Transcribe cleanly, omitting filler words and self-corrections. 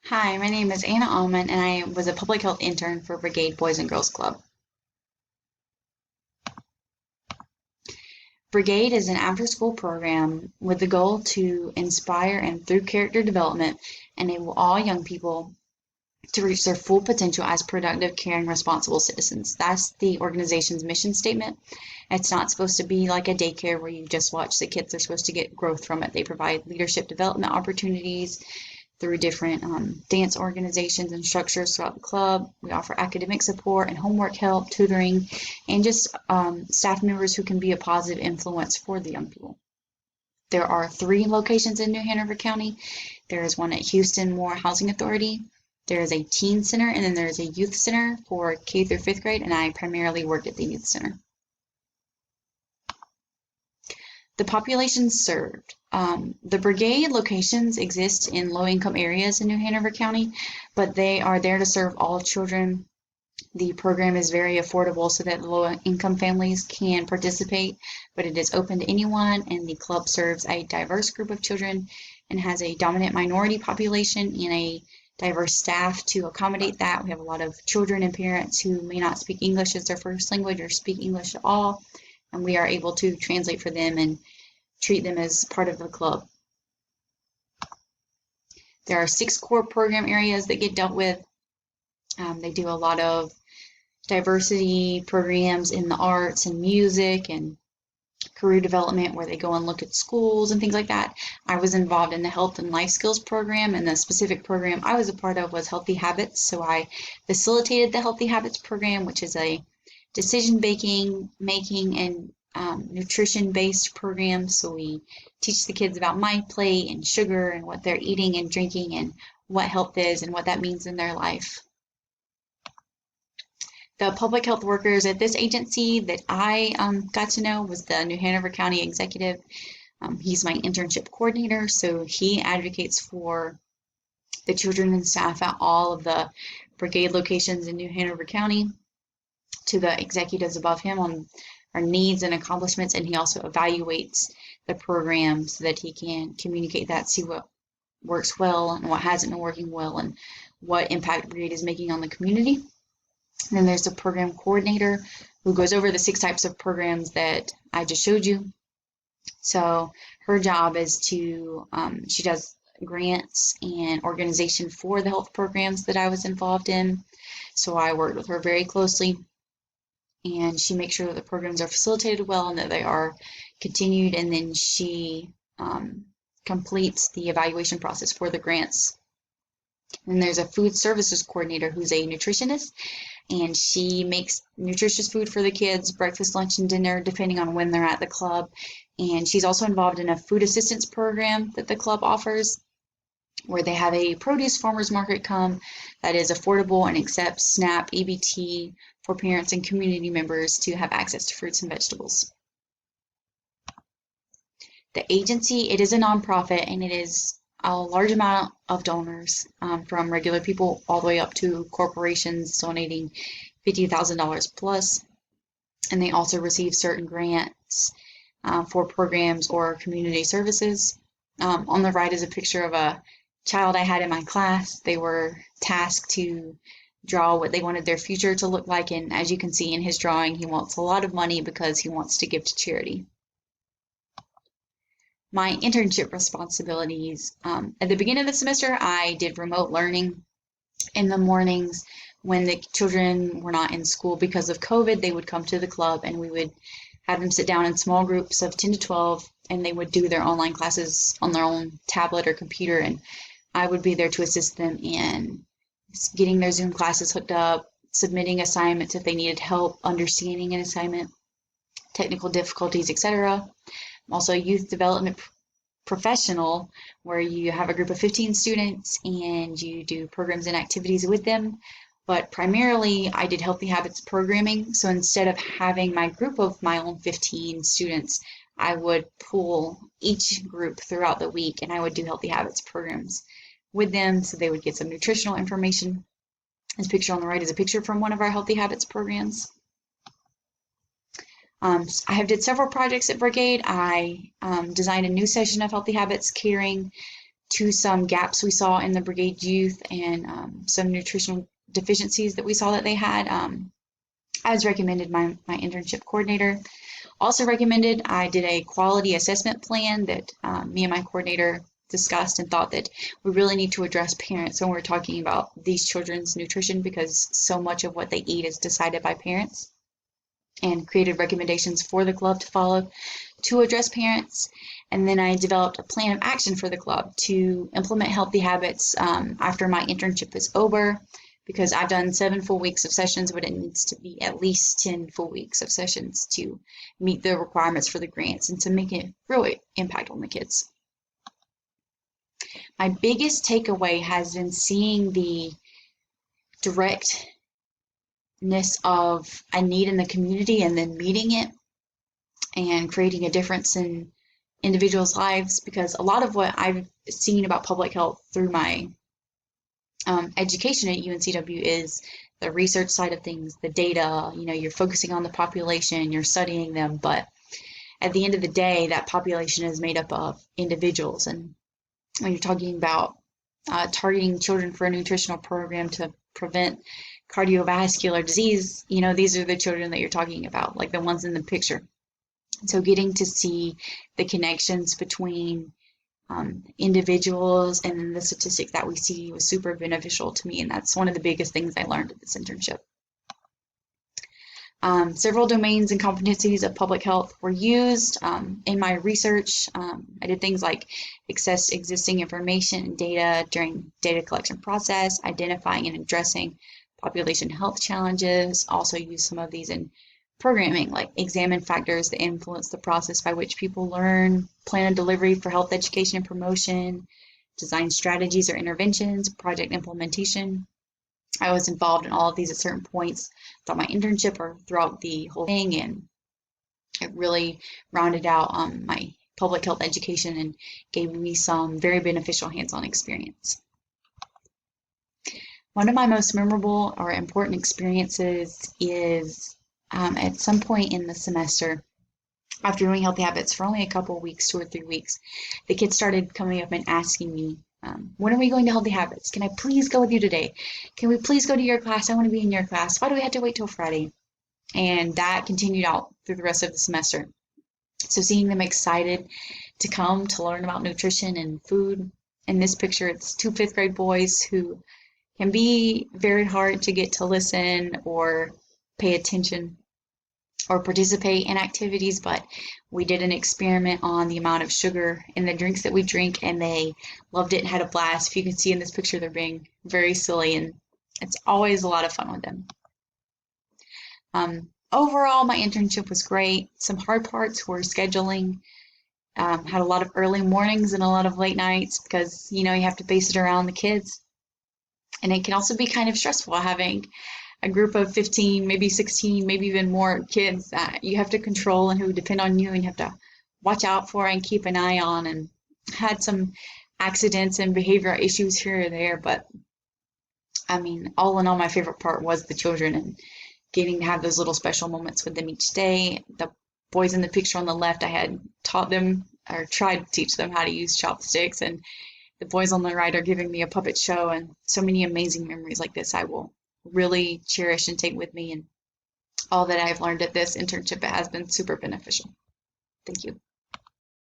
Hi, my name is Anna Alman, and I was a public health intern for Brigade Boys and Girls Club. Brigade is an after-school program with the goal to inspire and through character development enable all young people to reach their full potential as productive, caring, responsible citizens. That's the organization's mission statement. It's not supposed to be like a daycare where you just watch the kids. They're supposed to get growth from it. They provide leadership development opportunities through different dance organizations and structures throughout the club. We offer academic support and homework help, tutoring, and just staff members who can be a positive influence for the young people. There are 3 locations in New Hanover County. There is one at Houston Moore Housing Authority. There is a teen center, and then there is a youth center for K through 5th grade, and I primarily worked at the youth center. The population served. The brigade locations exist in low-income areas in New Hanover County, but they are there to serve all children. The program is very affordable so that low-income families can participate, but it is open to anyone, and the club serves a diverse group of children and has a dominant minority population and a diverse staff to accommodate that. We have a lot of children and parents who may not speak English as their first language or speak English at all, and we are able to translate for them and treat them as part of the club. There are 6 core program areas that get dealt with. They do a lot of diversity programs in the arts and music and career development where they go and look at schools and things like that. I was involved in the health and life skills program, and the specific program I was a part of was Healthy Habits. So I facilitated the Healthy Habits program, which is a decision making and nutrition-based program. So we teach the kids about My Plate and sugar and what they're eating and drinking and what health is and what that means in their life. The public health workers at this agency that I got to know was the New Hanover County Executive. He's my internship coordinator, so he advocates for the children and staff at all of the brigade locations in New Hanover County to the executives above him on our needs and accomplishments, and he also evaluates the program so that he can communicate that, see what works well and what hasn't been working well, and what impact Brigade is making on the community. And then there's a program coordinator who goes over the 6 types of programs that I just showed you. So her job is to, she does grants and organization for the health programs that I was involved in. So I worked with her very closely, and she makes sure that the programs are facilitated well and that they are continued, and then she completes the evaluation process for the grants. And there's a food services coordinator who's a nutritionist, and she makes nutritious food for the kids, breakfast, lunch, and dinner, depending on when they're at the club. And she's also involved in a food assistance program that the club offers, where they have a produce farmers market come that is affordable and accepts SNAP EBT for parents and community members to have access to fruits and vegetables. The agency, it is a nonprofit, and it is a large amount of donors, from regular people all the way up to corporations donating $50,000 plus. And they also receive certain grants for programs or community services. On the right is a picture of a child I had in my class. They were tasked to draw what they wanted their future to look like, and as you can see in his drawing, he wants a lot of money because he wants to give to charity. My internship responsibilities. At the beginning of the semester, I did remote learning. In the mornings when the children were not in school because of COVID, they would come to the club, and we would have them sit down in small groups of 10 to 12, and they would do their online classes on their own tablet or computer, and I would be there to assist them in getting their Zoom classes hooked up, submitting assignments if they needed help understanding an assignment, technical difficulties, etc. I'm also a youth development professional, where you have a group of 15 students and you do programs and activities with them. But primarily, I did Healthy Habits programming. So instead of having my group of my own 15 students, I would pool each group throughout the week, and I would do Healthy Habits programs with them so they would get some nutritional information. This picture on the right is a picture from one of our Healthy Habits programs. I have did several projects at Brigade. I designed a new session of Healthy Habits, catering to some gaps we saw in the Brigade youth and some nutritional deficiencies that we saw that they had. As recommended my internship coordinator. Also recommended, I did a quality assessment plan that me and my coordinator discussed and thought that we really need to address parents when we're talking about these children's nutrition, because so much of what they eat is decided by parents, and created recommendations for the club to follow to address parents. And then I developed a plan of action for the club to implement healthy habits after my internship is over, because I've done 7 full weeks of sessions, but it needs to be at least 10 full weeks of sessions to meet the requirements for the grants and to make a real impact on the kids. My biggest takeaway has been seeing the directness of a need in the community and then meeting it and creating a difference in individuals' lives, because a lot of what I've seen about public health through my education at UNCW is the research side of things, the data. You're focusing on the population, you're studying them, but at the end of the day, that population is made up of individuals. And when you're talking about targeting children for a nutritional program to prevent cardiovascular disease, these are the children that you're talking about, like the ones in the picture. So getting to see the connections between individuals and the statistics that we see was super beneficial to me, and that's one of the biggest things I learned at this internship. Several domains and competencies of public health were used in my research. I did things like access existing information and data during data collection process, identifying and addressing population health challenges. Also used some of these in programming, like examine factors that influence the process by which people learn, plan a delivery for health education and promotion, design strategies or interventions, project implementation. I was involved in all of these at certain points throughout my internship or throughout the whole thing, and it really rounded out my public health education and gave me some very beneficial hands-on experience. One of my most memorable or important experiences is at some point in the semester, after doing healthy habits for only a couple of weeks, 2 or 3 weeks, the kids started coming up and asking me, when are we going to healthy habits? Can I please go with you today? Can we please go to your class? I want to be in your class. Why do we have to wait till Friday? And that continued out through the rest of the semester. So seeing them excited to come to learn about nutrition and food. In this picture, it's 2 5th grade boys who can be very hard to get to listen or pay attention or participate in activities, but we did an experiment on the amount of sugar in the drinks that we drink, and they loved it and had a blast. If you can see in this picture, they're being very silly, and it's always a lot of fun with them. Overall, my internship was great. Some hard parts were scheduling. Had a lot of early mornings and a lot of late nights because, you have to base it around the kids. And it can also be kind of stressful having a group of 15, maybe 16, maybe even more kids that you have to control and who depend on you and you have to watch out for and keep an eye on. And had some accidents and behavioral issues here or there, but I mean, all in all, my favorite part was the children and getting to have those little special moments with them each day. The boys in the picture on the left, I had taught them or tried to teach them how to use chopsticks, and the boys on the right are giving me a puppet show, and so many amazing memories like this I will really cherish and take with me, and all that I've learned at this internship has been super beneficial. Thank you.